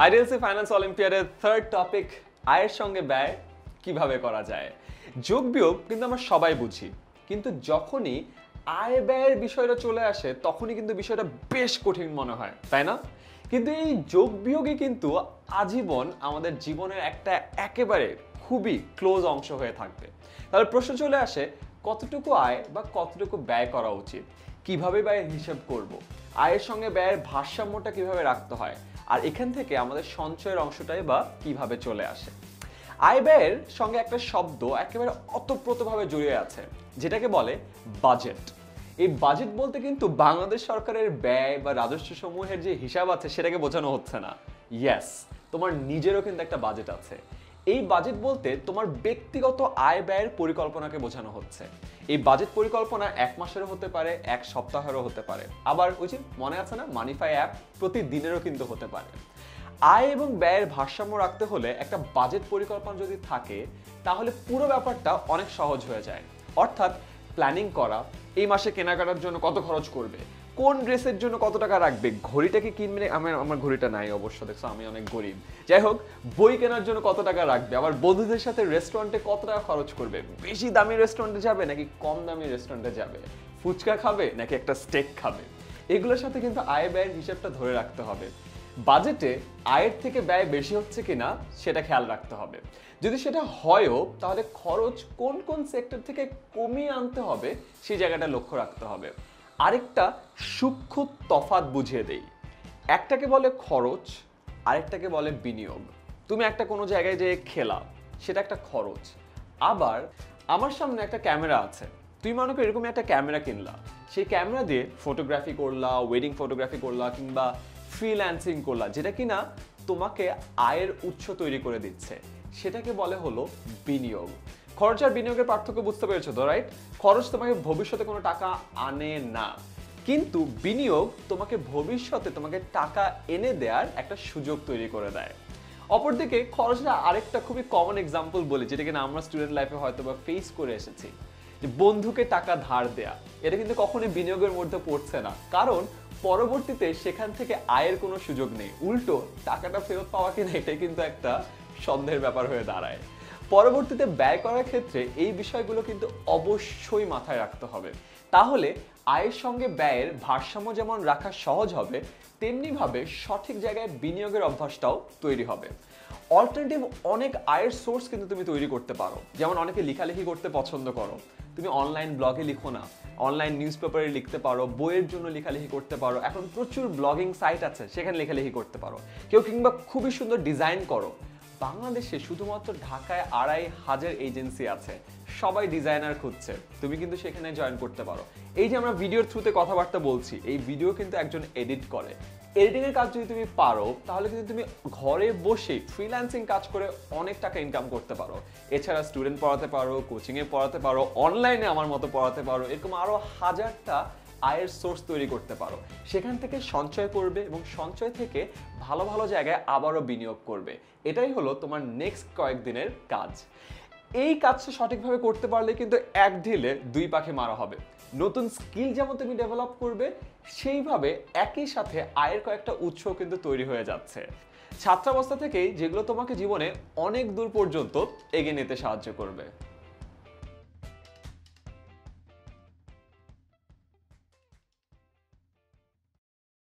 IDLC finance অলিম্পিয়াডের third topic আয়ের সঙ্গে ব্যয় কিভাবে করা যায়। যোগ বিয়োগ কিন্তু আমরা সবাই বুঝি, কিন্তু যখনই আয় ব্যয়ের বিষয়টা চলে আসে তখনই কিন্তু বিষয়টা বেশ কঠিন মনে হয়, তাই না? কিন্তু এই যোগ বিয়োগই কিন্তু আজীবন আমাদের জীবনের একটা একেবারে খুবই ক্লোজ অংশ হয়ে থাকবে। তাহলে প্রশ্ন চলে আসে, কতটুকু আয় বা কতটুকু ব্যয় করা উচিত, কিভাবে ব্যয়ের হিসাব করব, আয়ের সঙ্গে ব্যয়ের ভারসাম্যটা কিভাবে রাখতে হয়, আর এখান থেকে আমাদের সঞ্চয়ের অংশটাই বা কিভাবে চলে আসে। আয় ব্যয়ের সঙ্গে একটা শব্দ একেবারে ওতপ্রোতভাবে জড়িয়ে আছে, যেটাকে বলে বাজেট। এই বাজেট বলতে কিন্তু বাংলাদেশ সরকারের ব্যয় বা রাজস্ব সমূহের যে হিসাব আছে সেটাকে বোঝানো হচ্ছে না। ইয়েস, তোমার নিজেরও কিন্তু একটা বাজেট আছে। এই বাজেট বলতে তোমার ব্যক্তিগত আয় ব্যয়ের পরিকল্পনাকে বোঝানো হচ্ছে। এই বাজেট পরিকল্পনা এক মাসেরও হতে পারে, এক সপ্তাহেরও হতে পারে, আবার ওই যে মনে আছে না মানিফাই অ্যাপ, প্রতিদিনেরও কিন্তু হতে পারে। আয় এবং ব্যয়ের ভারসাম্য রাখতে হলে একটা বাজেট পরিকল্পনা যদি থাকে তাহলে পুরো ব্যাপারটা অনেক সহজ হয়ে যায়। অর্থাৎ প্ল্যানিং করা, এই মাসে কেনাকাটার জন্য কত খরচ করবে, কোন ড্রেসের জন্য কত টাকা রাখবে, ঘড়িটাকে কিনবে, আমার ঘড়িটা নাই অবশ্য, দেখছো আমি অনেক গরিব, যাই হোক, বই কেনার জন্য কত টাকা রাখবে, আবার বন্ধুদের সাথে রেস্টুরেন্টে কত টাকা খরচ করবে, বেশি দামি রেস্টুরেন্টে যাবে নাকি কম দামি রেস্টুরেন্টে যাবে, ফুচকা খাবে নাকি একটা স্টেক খাবে, এগুলোর সাথে কিন্তু আয় ব্যয়ের হিসাবটা ধরে রাখতে হবে। বাজেটে আয়ের থেকে ব্যয় বেশি হচ্ছে কিনা সেটা খেয়াল রাখতে হবে। যদি সেটা হয়ও তাহলে খরচ কোন কোন সেক্টর থেকে কমিয়ে আনতে হবে সেই জায়গাটা লক্ষ্য রাখতে হবে। আরেকটা সূক্ষ্ম তফাৎ বুঝিয়ে দেই, একটাকে বলে খরচ, আরেকটাকে বলে বিনিয়োগ। তুমি একটা কোনো জায়গায় যেয়ে খেলা, সেটা একটা খরচ। আবার আমার সামনে একটা ক্যামেরা আছে, তুই মনে কর এরকম একটা ক্যামেরা কিনলা, সেই ক্যামেরা দিয়ে ফটোগ্রাফি করলা, ওয়েডিং ফটোগ্রাফি করলা, কিংবা ফ্রিল্যান্সিং করলা, যেটা কিনা তোমাকে আয়ের উৎস তৈরি করে দিচ্ছে, সেটাকে বলে হলো বিনিয়োগ। খরচ আর বিনিয়োগের পার্থক্য বুঝতে পেরেছো তো, রাইট? খরচ তোমাকে ভবিষ্যতে কোনো টাকা আনে না, কিন্তু বিনিয়োগ তোমাকে ভবিষ্যতে তোমাকে টাকা এনে দেওয়ার একটা সুযোগ তৈরি করে দেয়। অপরদিকে খরচটা আরেকটা খুবই কমন এক্সাম্পল বলি, যেটা কিনা আমরা স্টুডেন্ট লাইফে হয়তো বা ফেস করে এসেছি, যে বন্ধুকে টাকা ধার দেয়া। এটা কিন্তু কখনোই বিনিয়োগের মধ্যে পড়ছে না, কারণ পরবর্তীতে সেখান থেকে আয়ের কোনো সুযোগ নেই, উল্টো টাকাটা ফেরত পাওয়া কিনা এটাই কিন্তু একটা সন্দেহের ব্যাপার হয়ে দাঁড়ায়। পরবর্তীতে ব্যয় করার ক্ষেত্রে এই বিষয়গুলো কিন্তু অবশ্যই মাথায় রাখতে হবে, তাহলে আয়ের সঙ্গে ব্যয়ের ভারসাম্য যেমন রাখা সহজ হবে, তেমনিভাবে সঠিক জায়গায় বিনিয়োগের অভ্যাসটাও তৈরি হবে। অল্টারনেটিভ অনেক আয়ের সোর্স কিন্তু তুমি তৈরি করতে পারো, যেমন অনেকে লেখালেখি করতে পছন্দ করো, তুমি অনলাইন ব্লগে লিখো না, অনলাইন নিউজ পেপারে লিখতে পারো, বইয়ের জন্য লেখালেখি করতে পারো, এখন প্রচুর ব্লগিং সাইট আছে সেখানে লেখালেখি করতে পারো। কেউ কিংবা খুবই সুন্দর ডিজাইন করো, বাংলাদেশে শুধুমাত্র ঢাকায় 2,500 এজেন্সি আছে, সবাই ডিজাইনার খুঁজছে, তুমি কিন্তু সেখানে জয়েন করতে পারো। এই যে আমরা ভিডিওর থ্রুতে কথাবার্তা বলছি, এই ভিডিও কিন্তু একজন এডিট করে, এডিটিং এর কাজ যদি তুমি পারো তাহলে কিন্তু তুমি ঘরে বসে ফ্রিল্যান্সিং কাজ করে অনেক টাকা ইনকাম করতে পারো। এছাড়া স্টুডেন্ট পড়াতে পারো, কোচিং এ পড়াতে পারো, অনলাইনে আমার মতো পড়াতে পারো, এরকম আরো হাজারটা আয়ের সোর্স তৈরি করতে পারো। সেখান থেকে সঞ্চয় করবে এবং সঞ্চয় থেকে ভালো ভালো জায়গায় আবারও বিনিয়োগ করবে। এটাই হলো তোমার নেক্সট কয়েকদিনের কাজ। এই কাজটা সঠিকভাবে করতে পারলে কিন্তু এক ঢিলে দুই পাখি মারা হবে। নতুন স্কিল যেমন তুমি ডেভেলপ করবে, সেইভাবে একই সাথে আয়ের কয়েকটা উৎস কিন্তু তৈরি হয়ে যাচ্ছে। ছাত্রাবস্থা থেকেই যেগুলো তোমাকে জীবনে অনেক দূর পর্যন্ত এগিয়ে নিতে সাহায্য করবে।